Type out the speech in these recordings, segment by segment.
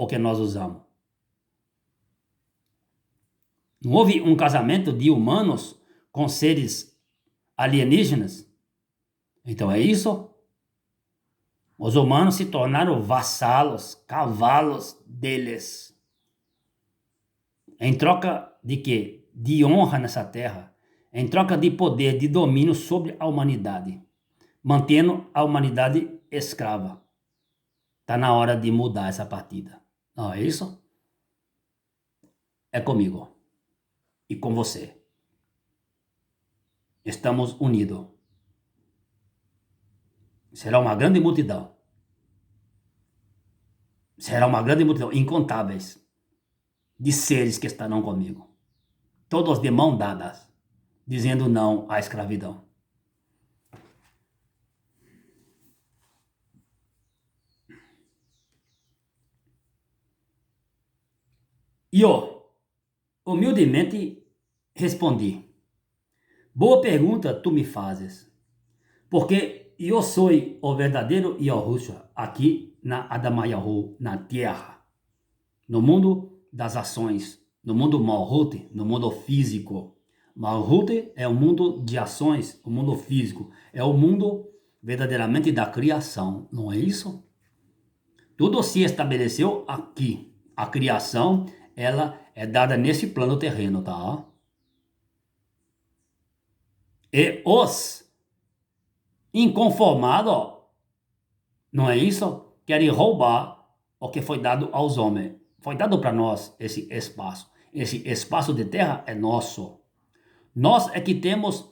o que nós usamos. Não houve um casamento de humanos com seres alienígenas? Então é isso. Os humanos se tornaram vassalos, cavalos deles. Em troca de quê? De honra nessa terra. Em troca de poder, de domínio sobre a humanidade. Mantendo a humanidade escrava. Está na hora de mudar essa partida. Não é isso? É comigo. E com você. Estamos unidos. Será uma grande multidão. Será uma grande multidão, incontáveis, de seres que estarão comigo. Todos de mão dadas, dizendo não à escravidão. E eu, humildemente, respondi. Boa pergunta tu me fazes, porque eu sou o verdadeiro Yahushua aqui na Adamayahu, na terra, no mundo das ações, no mundo Malhut, no mundo físico. Malhut é o mundo de ações, o mundo físico, é o mundo verdadeiramente da criação, não é isso? Tudo se estabeleceu aqui. A criação, ela é dada nesse plano terreno, tá? E os inconformados, não é isso? Querem roubar o que foi dado aos homens. Foi dado para nós esse espaço. Esse espaço de terra é nosso. Nós é que temos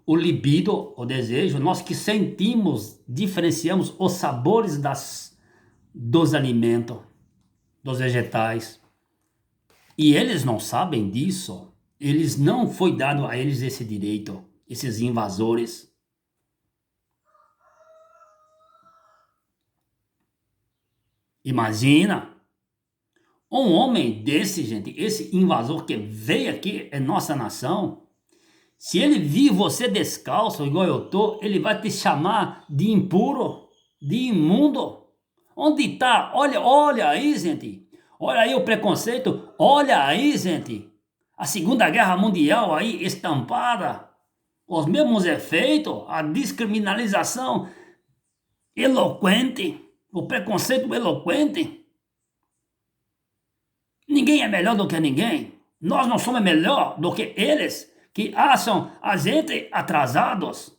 o libido, o desejo, nós que sentimos, diferenciamos os sabores dos alimentos, dos vegetais. E eles não sabem disso. Eles não foi dado a eles esse direito, esses invasores. Imagina um homem desse, gente, esse invasor que veio aqui em nossa nação. Se ele vir você descalço, igual eu tô, ele vai te chamar de impuro, de imundo. Onde está? Olha aí, gente. Olha aí o preconceito. Olha aí, gente. A Segunda Guerra Mundial aí estampada. Os mesmos efeitos. A descriminalização eloquente. O preconceito eloquente. Ninguém é melhor do que ninguém. Nós não somos melhor do que eles que acham a gente atrasados.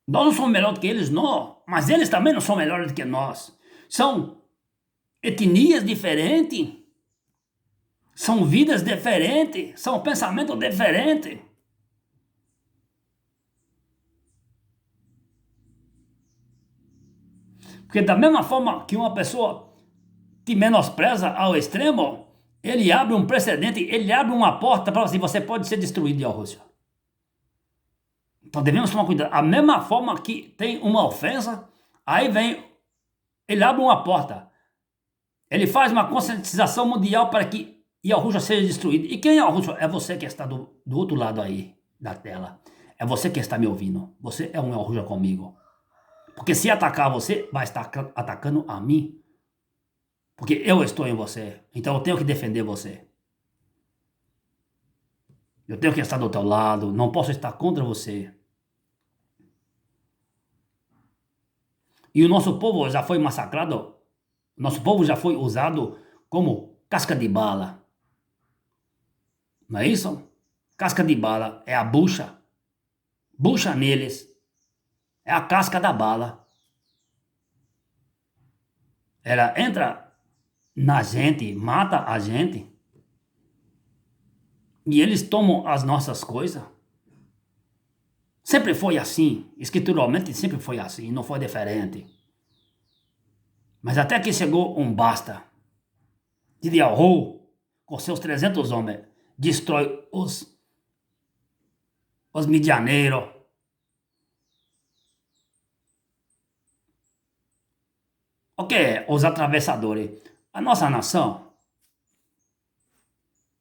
Nós não somos melhor do que eles, não. Mas eles também não são melhores do que nós. São etnias diferentes. São vidas diferentes. São pensamentos diferentes. Porque da mesma forma que uma pessoa te menospreza ao extremo, ele abre um precedente, ele abre uma porta para você pode ser destruído de Rússia. Então devemos tomar cuidado. A mesma forma que tem uma ofensa, aí vem, ele abre uma porta. Ele faz uma conscientização mundial para que Yahushua seja destruído. E quem é Yahushua? É você que está do outro lado aí da tela. É você que está me ouvindo. Você é um Yahushua comigo. Porque se atacar você, vai estar atacando a mim. Porque eu estou em você. Então eu tenho que defender você. Eu tenho que estar do teu lado. Não posso estar contra você. E o nosso povo já foi massacrado. Nosso povo já foi usado como casca de bala. Não é isso? Casca de bala é a bucha. Bucha neles. É a casca da bala. Ela entra na gente, mata a gente. E eles tomam as nossas coisas. Sempre foi assim. Escrituralmente sempre foi assim. Não foi diferente. Mas até que chegou um basta. De Yahu, com seus 300 homens, destrói os midianeiros. O que é os atravessadores? A nossa nação,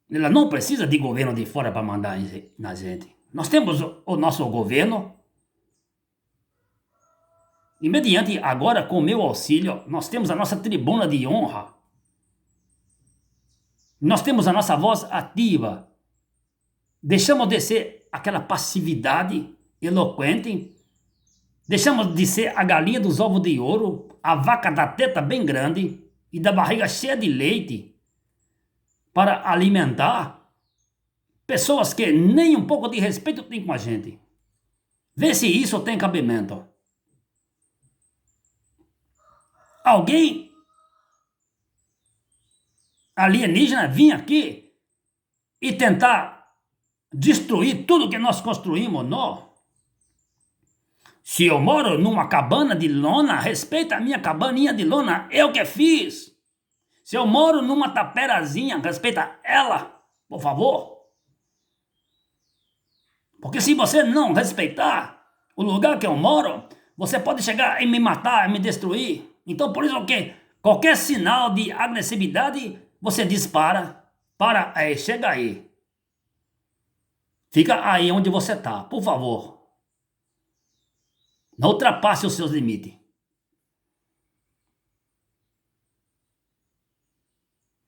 ela não precisa de governo de fora para mandar na gente. Nós temos o nosso governo E mediante agora, com o meu auxílio, nós temos a nossa tribuna de honra. Nós temos a nossa voz ativa. Deixamos de ser aquela passividade eloquente. Deixamos de ser a galinha dos ovos de ouro, a vaca da teta bem grande e da barriga cheia de leite para alimentar pessoas que nem um pouco de respeito têm com a gente. Vê se isso tem cabimento. Alguém alienígena vir aqui e tentar destruir tudo que nós construímos, não. Se eu moro numa cabana de lona, respeita a minha cabaninha de lona, eu que fiz. Se eu moro numa taperazinha, respeita ela, por favor. Porque se você não respeitar o lugar que eu moro, você pode chegar e me matar, me destruir. Então por isso que qualquer sinal de agressividade, você dispara. Para aí, chega aí. Fica aí onde você está, por favor. Não ultrapasse os seus limites.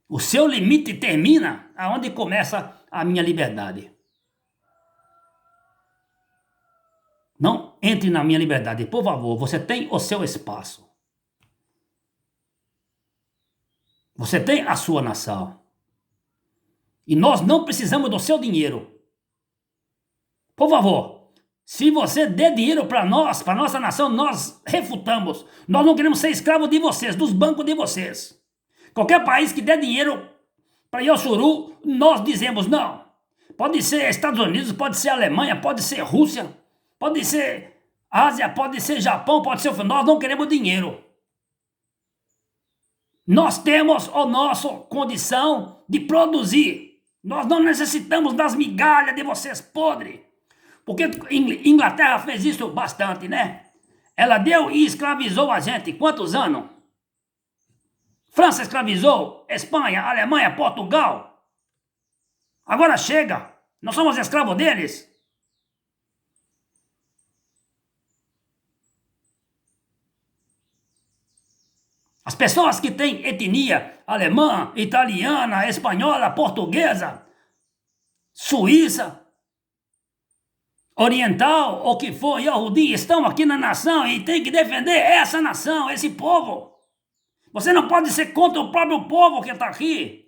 O seu limite termina aonde começa a minha liberdade. Não entre na minha liberdade, por favor. Você tem o seu espaço. Você tem a sua nação. E nós não precisamos do seu dinheiro. Por favor, se você der dinheiro para nós, para nossa nação, nós refutamos. Nós não queremos ser escravos de vocês, dos bancos de vocês. Qualquer país que der dinheiro para Iossuru, nós dizemos não. Pode ser Estados Unidos, pode ser Alemanha, pode ser Rússia, pode ser Ásia, pode ser Japão, pode ser... Nós não queremos dinheiro. Nós temos a nossa condição de produzir. Nós não necessitamos das migalhas de vocês podres. Porque Inglaterra fez isso bastante, né? Ela deu e escravizou a gente. Quantos anos? França escravizou, Espanha, Alemanha, Portugal. Agora chega. Nós somos escravos deles. As pessoas que têm etnia alemã, italiana, espanhola, portuguesa, suíça, oriental, ou que for, Yahudi, estão aqui na nação e tem que defender essa nação, esse povo. Você não pode ser contra o próprio povo que está aqui.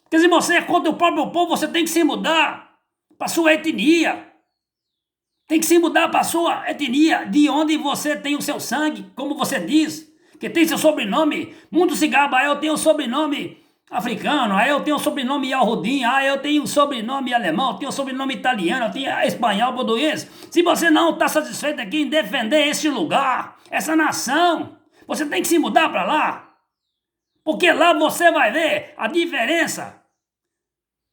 Porque se você é contra o próprio povo, você tem que se mudar para sua etnia. Tem que se mudar para sua etnia, de onde você tem o seu sangue, como você diz, que tem seu sobrenome. Muito se gaba, eu tenho sobrenome africano, aí eu tenho sobrenome Yahudi, eu tenho sobrenome alemão, eu tenho sobrenome italiano, eu tenho espanhol, português. Se você não está satisfeito aqui em defender esse lugar, essa nação, você tem que se mudar para lá. Porque lá você vai ver a diferença.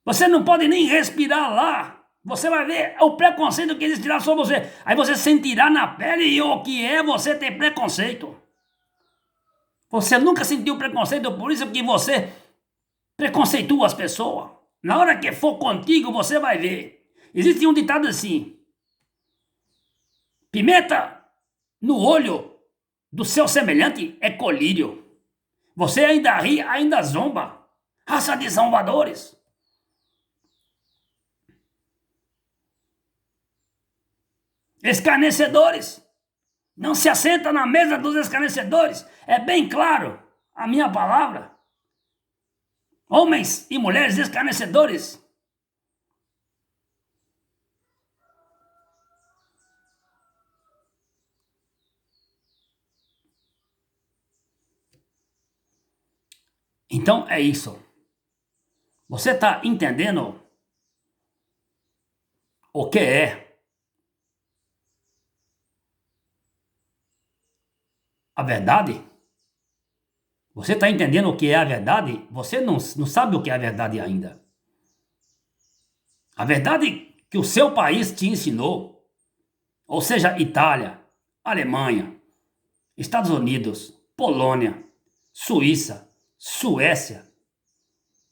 Você não pode nem respirar lá. Você vai ver o preconceito que existirá sobre você. Aí você sentirá na pele o que é você ter preconceito. Você nunca sentiu preconceito, por isso que você preconceitua as pessoas. Na hora que for contigo, você vai ver. Existe um ditado assim: pimenta no olho do seu semelhante é colírio. Você ainda ri, ainda zomba. Raça de zombadores. Escarnecedores. Não se assenta na mesa dos escarnecedores. É bem claro a minha palavra. Homens e mulheres escarnecedores. Então é isso. Você está entendendo o que é a verdade? Você está entendendo o que é a verdade? Você não sabe o que é a verdade ainda. A verdade que o seu país te ensinou, ou seja, Itália, Alemanha, Estados Unidos, Polônia, Suíça, Suécia,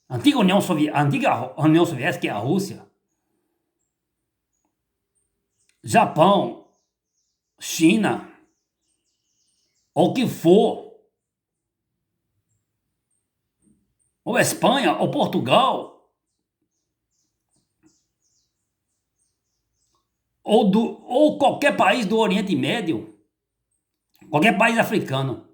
antiga União Soviética, que é a Rússia, Japão, China, ou que for, ou Espanha, ou Portugal, ou qualquer país do Oriente Médio, qualquer país africano,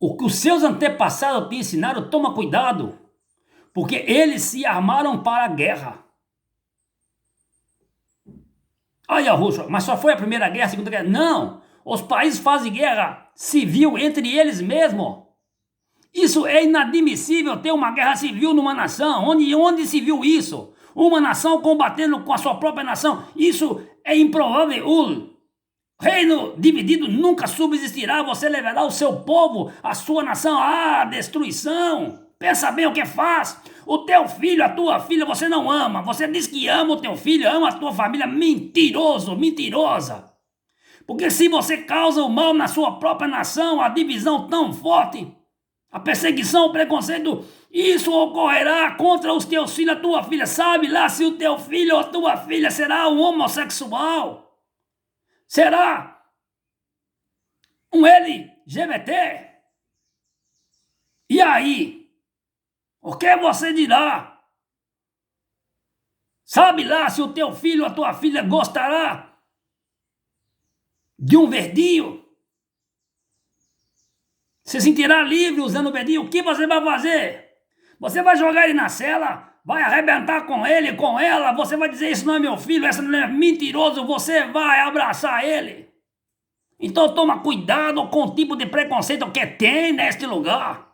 o que os seus antepassados te ensinaram, toma cuidado, porque eles se armaram para a guerra. Olha, Rússia, mas só foi a Primeira Guerra, a Segunda Guerra? Não! Os países fazem guerra civil entre eles mesmos. Isso é inadmissível, ter uma guerra civil numa nação. Onde se viu isso? Uma nação combatendo com a sua própria nação. Isso é improvável. O reino dividido nunca subsistirá. Você levará o seu povo, a sua nação, à destruição. Pensa bem o que faz. O teu filho, a tua filha, você não ama. Você diz que ama o teu filho, ama a tua família. Mentiroso, mentirosa. Porque se você causa o mal na sua própria nação, a divisão tão forte, a perseguição, o preconceito, isso ocorrerá contra os teus filhos, a tua filha. Sabe lá se o teu filho ou a tua filha será um homossexual? Será um LGBT? E aí? O que você dirá? Sabe lá se o teu filho ou a tua filha gostará de um verdinho? Se sentirá livre usando o verdinho? O que você vai fazer? Você vai jogar ele na cela? Vai arrebentar com ele, com ela? Você vai dizer, isso não é meu filho, essa não é mentiroso? Você vai abraçar ele? Então toma cuidado com o tipo de preconceito que tem neste lugar.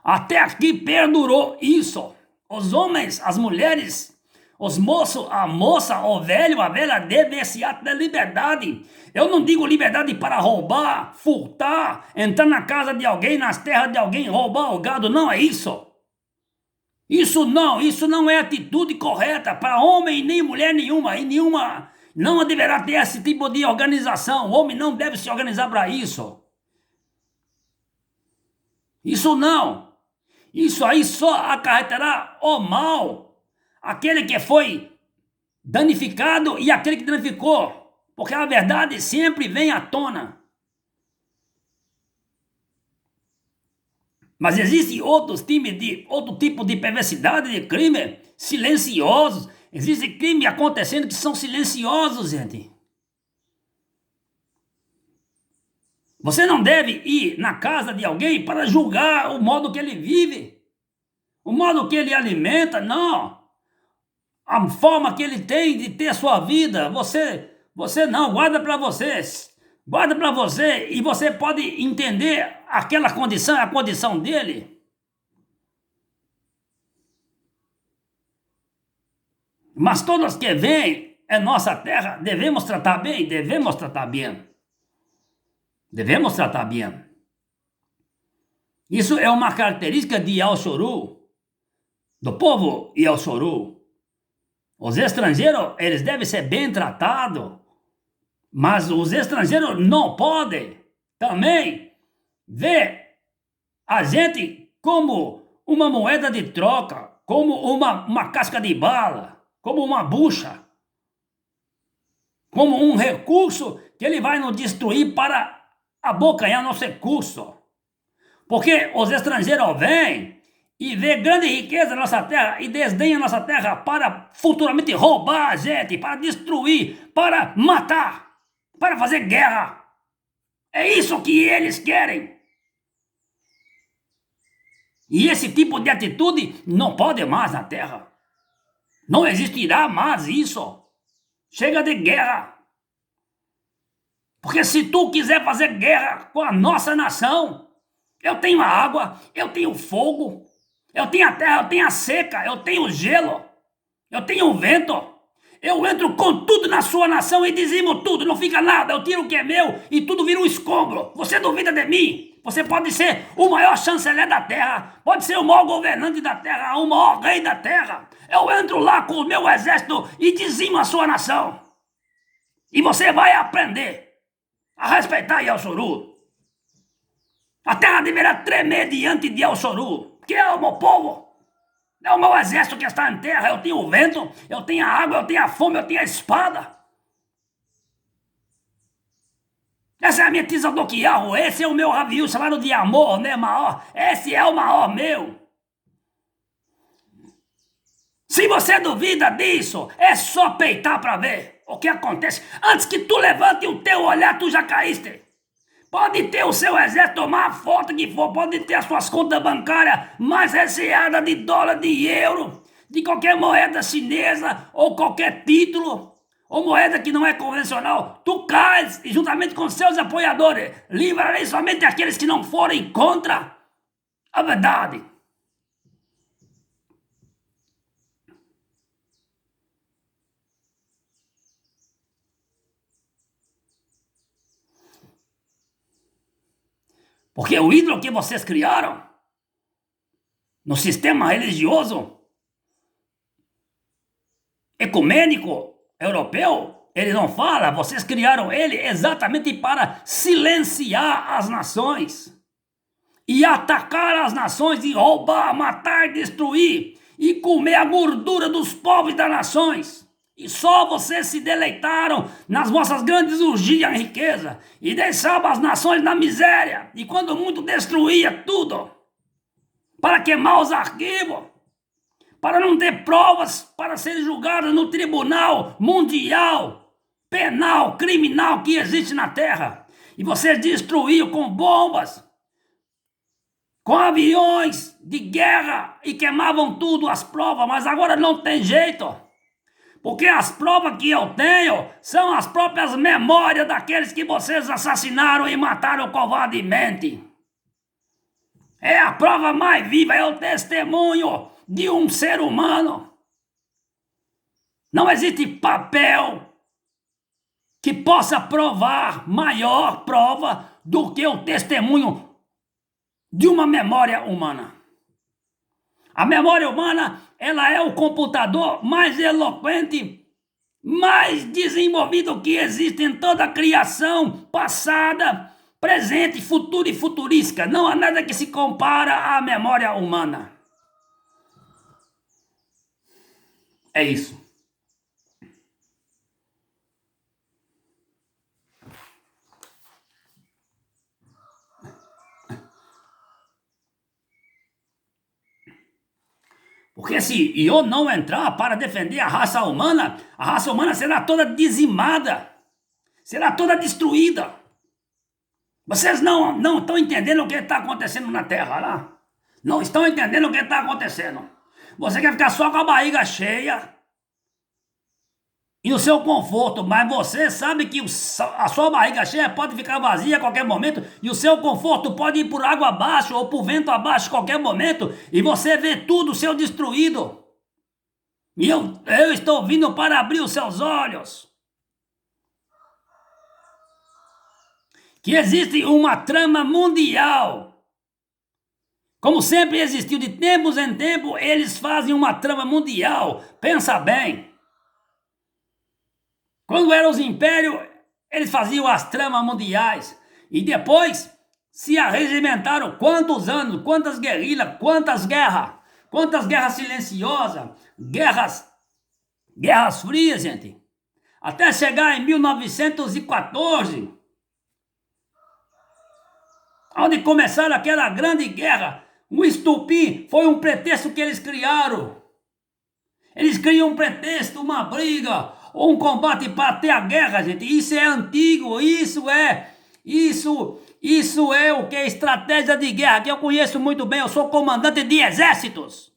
Até aqui perdurou isso. Os homens, as mulheres, os moços, a moça, o velho, a velha devem esse ato de liberdade. Eu não digo liberdade para roubar, furtar, entrar na casa de alguém, nas terras de alguém, roubar o gado. Não é isso. Isso não é atitude correta para homem nem mulher nenhuma. E nenhuma não deverá ter esse tipo de organização. O homem não deve se organizar para isso. Isso não. Isso aí só acarretará o mal. Aquele que foi danificado e aquele que danificou. Porque a verdade sempre vem à tona. Mas existe outro tipo de perversidade, de crime silenciosos. Existe crime acontecendo que são silenciosos, gente. Você não deve ir na casa de alguém para julgar o modo que ele vive, o modo que ele alimenta, não. A forma que ele tem de ter a sua vida, você não, guarda para você. Guarda para você e você pode entender aquela condição, a condição dele. Mas todos que vêm em nossa terra, devemos tratar bem, devemos tratar bem. Devemos tratar bem. Isso é uma característica de Yaoshuru, do povo Yaoshuru. Os estrangeiros, eles devem ser bem tratados, mas os estrangeiros não podem também ver a gente como uma moeda de troca, como uma casca de bala, como uma bucha, como um recurso que ele vai nos destruir para abocanhar nosso recurso. Porque os estrangeiros vêm e vê grande riqueza na nossa terra e desdenham a nossa terra para futuramente roubar a gente, para destruir, para matar, para fazer guerra. É isso que eles querem. E esse tipo de atitude não pode mais na terra. Não existirá mais isso. Chega de guerra. Porque se tu quiser fazer guerra com a nossa nação, eu tenho a água, eu tenho o fogo, eu tenho a terra, eu tenho a seca, eu tenho o gelo, eu tenho o vento. Eu entro com tudo na sua nação e dizimo tudo, não fica nada, eu tiro o que é meu e tudo vira um escombro. Você duvida de mim? Você pode ser o maior chanceler da terra, pode ser o maior governante da terra, o maior rei da terra. Eu entro lá com o meu exército e dizimo a sua nação. E você vai aprender a respeitar Yaoshuru. A terra deverá tremer diante de Yaoshuru, que é o meu povo. É o meu exército que está em terra. Eu tenho o vento, eu tenho a água, eu tenho a fome, eu tenho a espada. Essa é a minha tisa do Quiarro. Esse é o meu ravio chamado de amor, né, maior? Esse é o maior meu. Se você duvida disso, é só peitar pra ver o que acontece. Antes que tu levante o teu olhar, tu já caíste. Pode ter o seu exército mais forte que for, pode ter as suas contas bancárias mais recheadas de dólar, de euro, de qualquer moeda chinesa ou qualquer título, ou moeda que não é convencional. Tu cais e juntamente com seus apoiadores, livrarei somente aqueles que não forem contra a verdade. Porque o ídolo que vocês criaram no sistema religioso ecumênico europeu, ele não fala, vocês criaram ele exatamente para silenciar as nações e atacar as nações e roubar, matar, destruir e comer a gordura dos povos das nações. E só vocês se deleitaram nas vossas grandes urgias em riqueza e deixavam as nações na miséria e quando muito destruía tudo para queimar os arquivos, para não ter provas para serem julgados no tribunal mundial, penal, criminal que existe na Terra. E vocês destruíam com bombas, com aviões de guerra e queimavam tudo, as provas, mas agora não tem jeito. Porque as provas que eu tenho são as próprias memórias daqueles que vocês assassinaram e mataram covardemente. É a prova mais viva, é o testemunho de um ser humano. Não existe papel que possa provar maior prova do que o testemunho de uma memória humana. A memória humana, ela é o computador mais eloquente, mais desenvolvido que existe em toda a criação passada, presente, futuro e futurística. Não há nada que se compara à memória humana. É isso. Porque se eu não entrar para defender a raça humana será toda dizimada, será toda destruída. Vocês não estão entendendo o que está acontecendo na Terra lá? Não estão entendendo o que está acontecendo. Você quer ficar só com a barriga cheia e o seu conforto, mas você sabe que a sua barriga cheia pode ficar vazia a qualquer momento e o seu conforto pode ir por água abaixo ou por vento abaixo a qualquer momento e você vê tudo seu destruído. E eu estou vindo para abrir os seus olhos. Que existe uma trama mundial. Como sempre existiu, de tempos em tempos, eles fazem uma trama mundial. Pensa bem. Quando eram os impérios, eles faziam as tramas mundiais. E depois se arregimentaram quantos anos, quantas guerrilhas, quantas guerras silenciosas, guerras frias, gente. Até chegar em 1914, onde começaram aquela grande guerra. O estupim foi um pretexto que eles criaram. Eles criam um pretexto, uma briga, ou um combate para ter a guerra, gente. Isso é antigo, isso é o que é estratégia de guerra, que eu conheço muito bem, eu sou comandante de exércitos.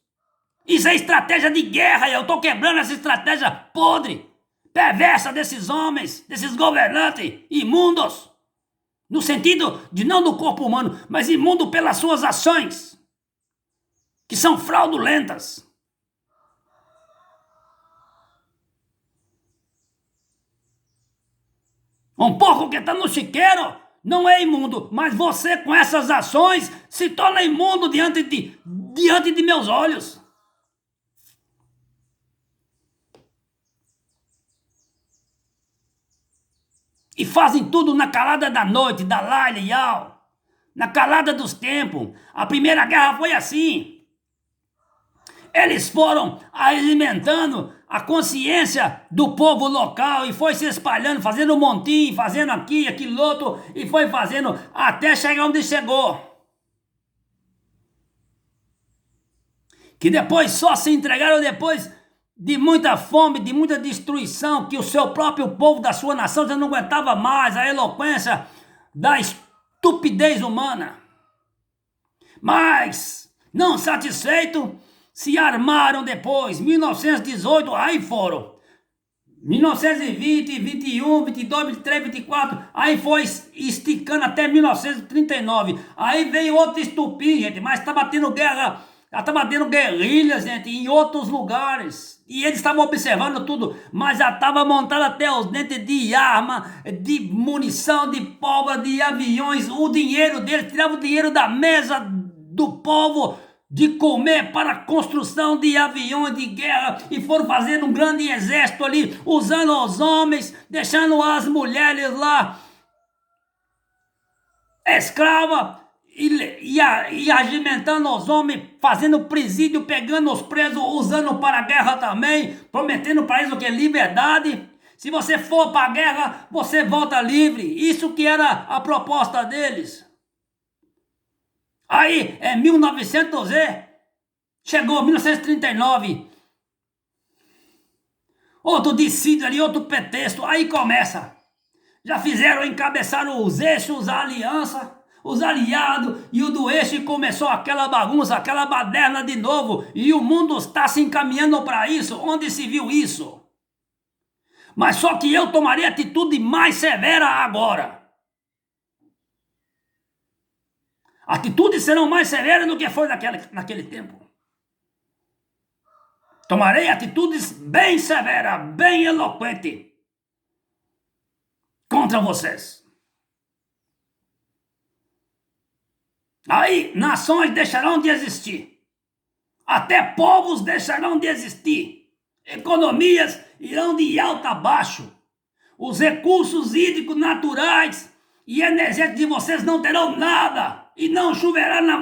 Isso é estratégia de guerra e eu estou quebrando essa estratégia podre, perversa desses homens, desses governantes imundos. No sentido de não do corpo humano, mas imundo pelas suas ações, que são fraudulentas. Um porco que está no chiqueiro não é imundo, mas você com essas ações se torna imundo diante de meus olhos. E fazem tudo na calada da noite, da Laila e na calada dos tempos. A Primeira Guerra foi assim. Eles foram alimentando a consciência do povo local e foi se espalhando, fazendo um montinho, fazendo aqui, aquilo outro, e foi fazendo até chegar onde chegou. Que depois só se entregaram depois de muita fome, de muita destruição, que o seu próprio povo da sua nação já não aguentava mais a eloquência da estupidez humana. Mas, não satisfeito, se armaram depois, 1918, aí foram. 1920, 21, 22, 23, 24, aí foi esticando até 1939. Aí veio outro estupim, gente, mas estava tendo guerra, estava tendo guerrilhas, gente, em outros lugares. E eles estavam observando tudo, mas já estava montado até os dentes de arma, de munição, de pólvora, de aviões. O dinheiro deles, tirava o dinheiro da mesa do povo de comer para a construção de aviões de guerra e foram fazendo um grande exército ali, usando os homens, deixando as mulheres lá escrava e agimentando os homens, fazendo presídio, pegando os presos, usando para a guerra também, prometendo para eles o que é liberdade. Se você for para a guerra, você volta livre. Isso que era a proposta deles. Aí, é 1900 chegou 1939. Outro dissídio ali, outro pretexto. Aí começa. Já fizeram, encabeçaram os eixos, a aliança, os aliados e o do eixo, e começou aquela bagunça, aquela baderna de novo. E o mundo está se encaminhando para isso. Onde se viu isso? Mas só que eu tomarei atitude mais severa agora. Atitudes serão mais severas do que foi naquele tempo. Tomarei atitudes bem severas, bem eloquentes contra vocês. Aí nações deixarão de existir. Até povos deixarão de existir. Economias irão de alto a baixo. Os recursos hídricos naturais e energéticos de vocês não terão nada. E não choverá na